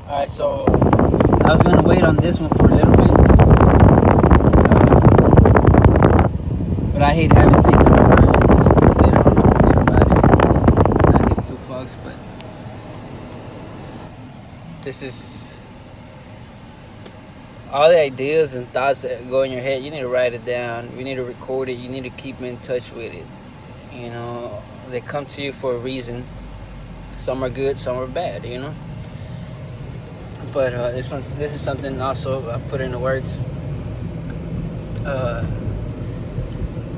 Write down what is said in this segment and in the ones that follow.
Alright, so I was gonna wait on this one for a little bit, but I hate having things in my mind. Just later on forget about it. Not give two fucks, but this is all the ideas and thoughts that go in your head. You need to write it down. You need to record it. You need to keep in touch with it. You know, they come to you for a reason. Some are good, some are bad. You know. But this is something also I put in the works.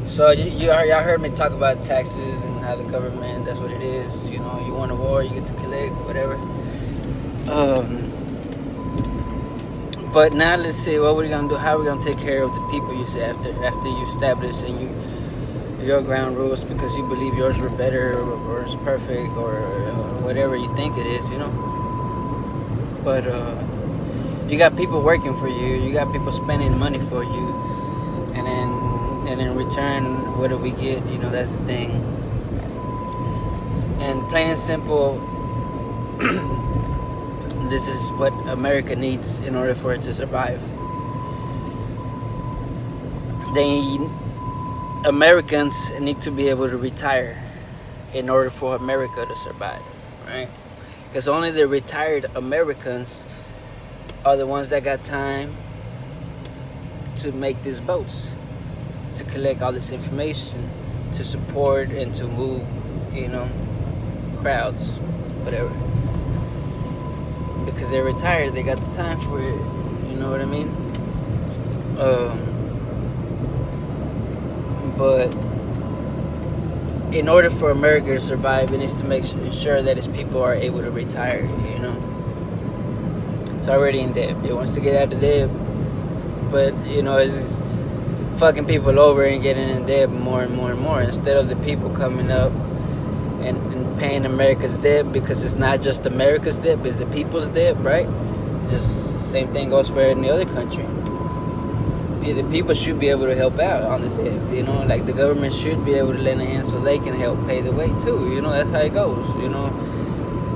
So y'all heard me talk about taxes and how the government, that's what it is. You know, you want a war, you get to collect whatever. But now let's see what we're gonna do. How we're gonna take care of the people? You say after you establish and your ground rules because you believe yours were better or is perfect or whatever you think it is. You know. But you got people working for you. You got people spending money for you, and in return, what do we get? You know, that's the thing. And plain and simple, this is what America needs in order for it to survive. Americans need to be able to retire in order for America to survive, right? Because only the retired Americans are the ones that got time to make these boats, to collect all this information, to support and to move, you know, crowds, whatever. Because they're retired, they got the time for it. You know what I mean? But in order for America to survive, it needs to make sure that its people are able to retire, you know. It's already in debt. It wants to get out of debt, but, you know, it's fucking people over and getting in debt more and more and more instead of the people coming up and paying America's debt, because it's not just America's debt, it's the people's debt, right? Just same thing goes for any other country. The people should be able to help out on the debt, you know, like the government should be able to lend a hand so they can help pay the way too, you know, that's how it goes, you know.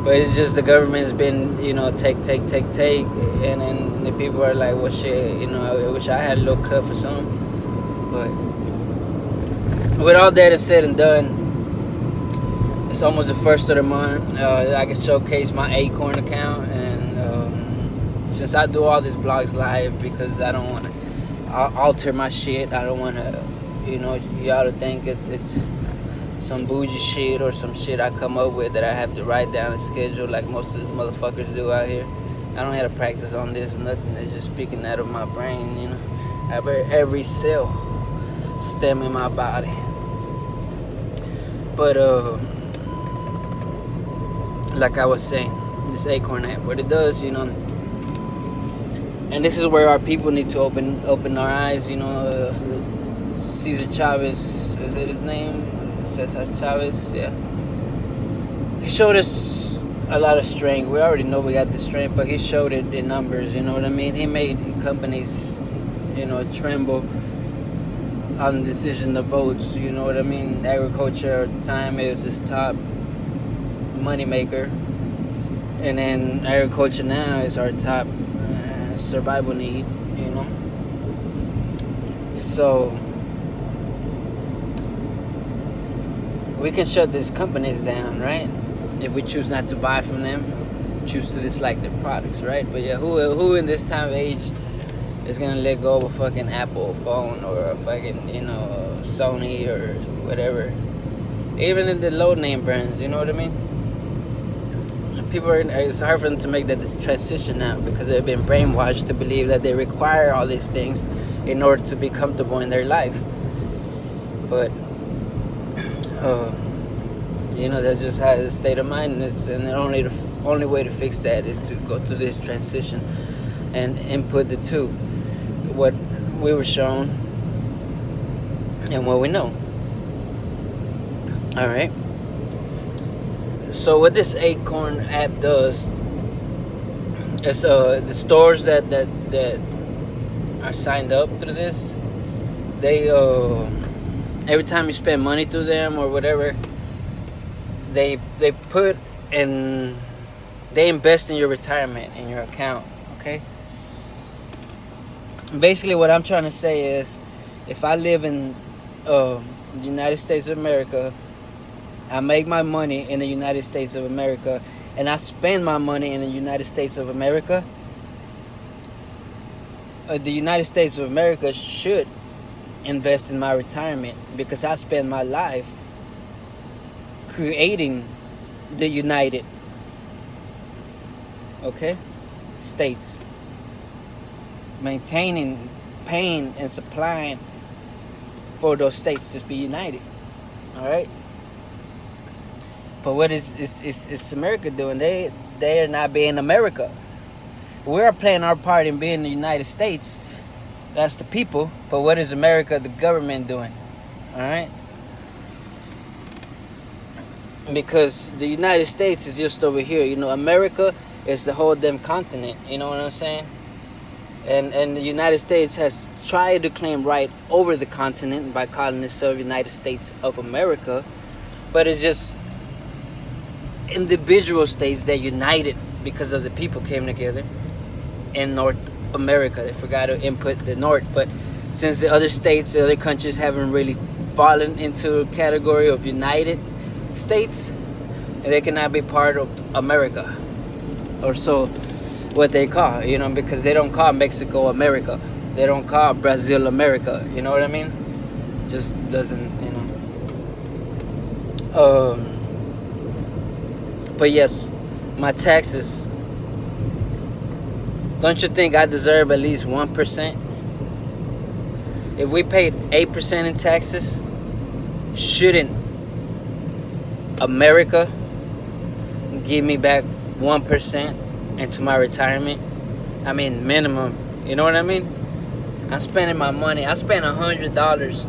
But it's just the government's been, you know, take, and then the people are like, well, shit, you know, I wish I had a little cut for some. But with all that is said and done, it's almost the first of the month. I can showcase my Acorn account, and since I do all these blogs live because I don't want to alter my shit. I don't want to, you know, y'all to think it's some bougie shit or some shit I come up with that I have to write down and schedule like most of these motherfuckers do out here. I don't have to practice on this or nothing. It's just speaking out of my brain, you know. Every cell stem in my body. But like I was saying, this Acorn app, what it does, you know. And this is where our people need to open our eyes, you know. Cesar Chavez, is it his name? Cesar Chavez, yeah. He showed us a lot of strength. We already know we got the strength, but he showed it in numbers, you know what I mean? He made companies, you know, tremble on the decision of votes, you know what I mean? Agriculture at the time, it was his top money maker. And then agriculture now is our top survival need, you know. So we can shut these companies down, right? If we choose not to buy from them, choose to dislike their products, right? But yeah, who in this time of age is gonna let go of a fucking Apple phone or a fucking, you know, Sony or whatever? Even in the low name brands, you know what I mean? People it's hard for them to make that transition now because they've been brainwashed to believe that they require all these things in order to be comfortable in their life. But you know, that's just how the state of mind is, and the only way to fix that is to go through this transition and input the two, what we were shown and what we know. All right. So what this Acorn app does is the stores that are signed up through this, they every time you spend money through them or whatever, they put in They invest in your retirement, in your account, okay? Basically, what I'm trying to say is, if I live in the United States of America, I make my money in the United States of America, and I spend my money in the United States of America, the United States of America should invest in my retirement, because I spend my life creating the United, okay, States, maintaining, paying, and supplying for those states to be united. All right. But what is America doing? They are not being America. We're playing our part in being the United States. That's the people. But what is America, the government, doing? All right. Because the United States is just over here. You know, America is the whole damn continent. You know what I'm saying? And the United States has tried to claim right over the continent by calling itself United States of America. But it's just individual states that united because of the people came together in North America. They forgot to input the North. But since the other states, the other countries haven't really fallen into a category of United States, they cannot be part of America, or so what they call, you know, because they don't call Mexico America, they don't call Brazil America, you know what I mean? Just doesn't, you know. But yes, my taxes, don't you think I deserve at least 1%? If we paid 8% in taxes, shouldn't America give me back 1% into my retirement? I mean, minimum. You know what I mean? I'm spending my money. I spent $100,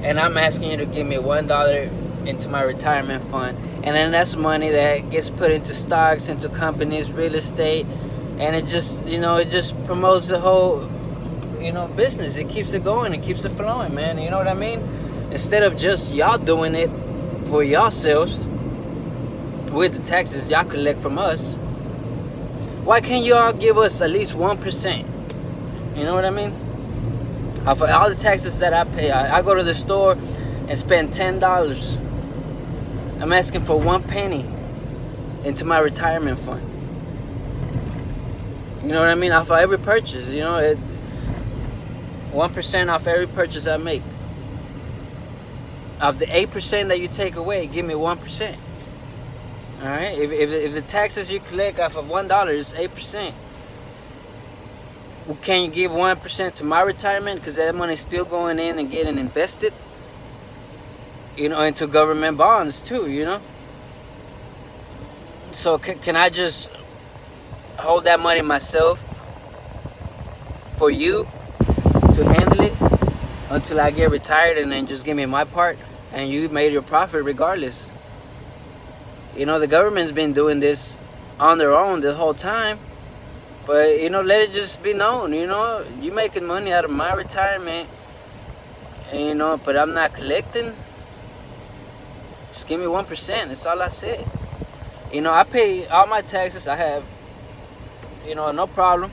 and I'm asking you to give me $1 into my retirement fund, and then that's money that gets put into stocks, into companies, real estate, and it just, you know, it just promotes the whole, you know, business. It keeps it going. It keeps it flowing, man. You know what I mean? Instead of just y'all doing it for yourselves with the taxes y'all collect from us, why can't y'all give us at least 1%? You know what I mean? For all the taxes that I pay, I go to the store and spend $10. I'm asking for 1 penny into my retirement fund. You know what I mean? Off of every purchase, you know, 1% off every purchase I make. Of the 8% that you take away, give me 1%. All right. If the taxes you collect off of $1 is 8%, well, can you give 1% to my retirement? Because that money's still going in and getting invested, you know, into government bonds too. You know. So can I just hold that money myself for you to handle it until I get retired, and then just give me my part, and you made your profit regardless? You know, the government's been doing this on their own the whole time, but, you know, let it just be known, you know, you making money out of my retirement, and, you know, but I'm not collecting. Just give me 1%. That's all I said. You know, I pay all my taxes. I have, you know, no problem.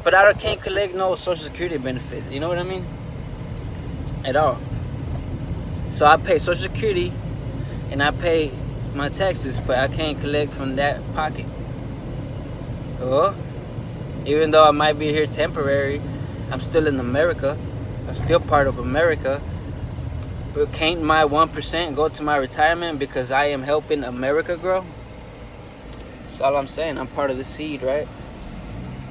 But I can't collect no Social Security benefit. You know what I mean? At all. So I pay Social Security and I pay my taxes, but I can't collect from that pocket. Well, even though I might be here temporary, I'm still in America. I'm still part of America. But can't my 1% go to my retirement because I am helping America grow? That's all I'm saying. I'm part of the seed, right?